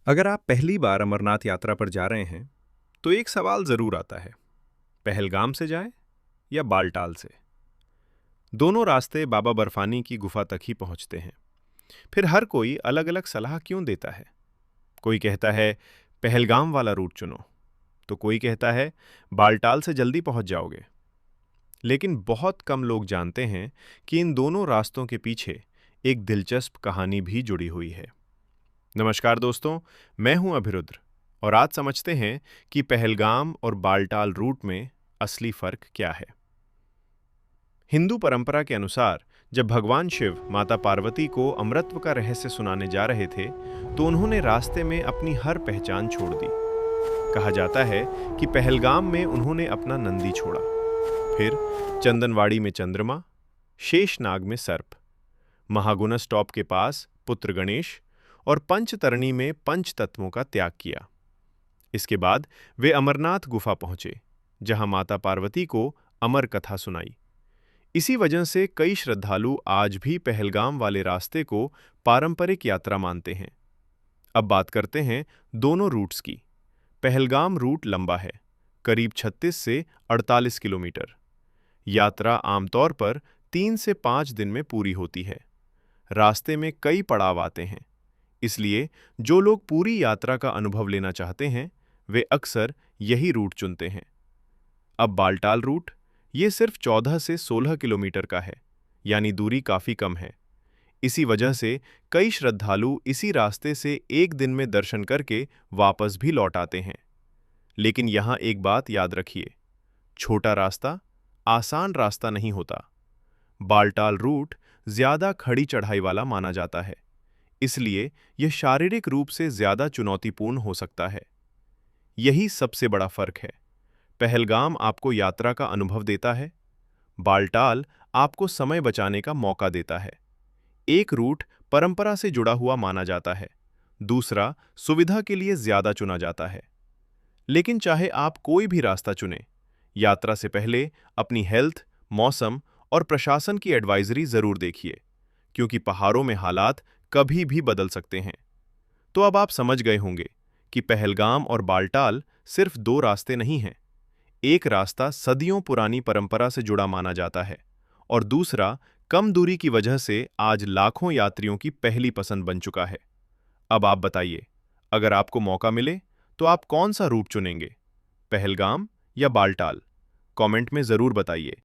अगर आप पहली बार अमरनाथ यात्रा पर जा रहे हैं, तो एक सवाल जरूर आता है, पहलगाम से जाएं या बालटाल से। दोनों रास्ते बाबा बर्फानी की गुफा तक ही पहुंचते हैं। फिर हर कोई अलग-अलग सलाह क्यों देता है? कोई कहता है पहलगाम वाला रूट चुनो, तो कोई कहता है बालटाल से जल्दी पहुंच जाओगे। लेकिन बहुत कम लोग जानते हैं कि इन दोनों रास्तों के पीछे एक दिलचस्प कहानी भी जुड़ी हुई है। नमस्कार दोस्तों, मैं हूं अभिरुद्र और आज समझते हैं कि पहलगाम और बालटाल रूट में असली फर्क क्या है। हिंदू परंपरा के अनुसार जब भगवान शिव माता पार्वती को अमृतत्व का रहस्य सुनाने जा रहे थे, तो उन्होंने रास्ते में अपनी हर पहचान छोड़ दी। कहा जाता है कि पहलगाम में उन्होंने अपना नंदी छोड़ा, फिर चंदनवाड़ी में चंद्रमा, शेषनाग में सर्प, महागुना स्टॉप के पास पुत्र गणेश और पंचतरणी में पंच तत्वों का त्याग किया। इसके बाद वे अमरनाथ गुफा पहुंचे, जहां माता पार्वती को अमर कथा सुनाई। इसी वजह से कई श्रद्धालु आज भी पहलगाम वाले रास्ते को पारंपरिक यात्रा मानते हैं। अब बात करते हैं दोनों रूट्स की। पहलगाम रूट लंबा है, करीब 36 से 48 किलोमीटर। यात्रा आमतौर पर 3 से 5 दिन में पूरी होती है। रास्ते में कई पड़ाव आते हैं, इसलिए जो लोग पूरी यात्रा का अनुभव लेना चाहते हैं, वे अक्सर यही रूट चुनते हैं। अब बालटाल रूट, ये सिर्फ 14 से 16 किलोमीटर का है, यानी दूरी काफी कम है। इसी वजह से कई श्रद्धालु इसी रास्ते से एक दिन में दर्शन करके वापस भी लौट आते हैं। लेकिन यहाँ एक बात याद रखिए, छोटा रास्ता आसान रास्ता नहीं होता। बालटाल रूट ज्यादा खड़ी चढ़ाई वाला माना जाता है, इसलिए यह शारीरिक रूप से ज्यादा चुनौतीपूर्ण हो सकता है। यही सबसे बड़ा फर्क है। पहलगाम आपको यात्रा का अनुभव देता है, बालटाल आपको समय बचाने का मौका देता है। एक रूट परंपरा से जुड़ा हुआ माना जाता है, दूसरा सुविधा के लिए ज्यादा चुना जाता है। लेकिन चाहे आप कोई भी रास्ता चुनें, यात्रा से पहले अपनी हेल्थ, मौसम और प्रशासन की एडवाइजरी जरूर देखिए, क्योंकि पहाड़ों में हालात कभी भी बदल सकते हैं। तो अब आप समझ गए होंगे कि पहलगाम और बालटाल सिर्फ दो रास्ते नहीं हैं। एक रास्ता सदियों पुरानी परंपरा से जुड़ा माना जाता है और दूसरा कम दूरी की वजह से आज लाखों यात्रियों की पहली पसंद बन चुका है। अब आप बताइए, अगर आपको मौका मिले तो आप कौन सा रूट चुनेंगे, पहलगाम या बालटाल? कमेंट में जरूर बताइए।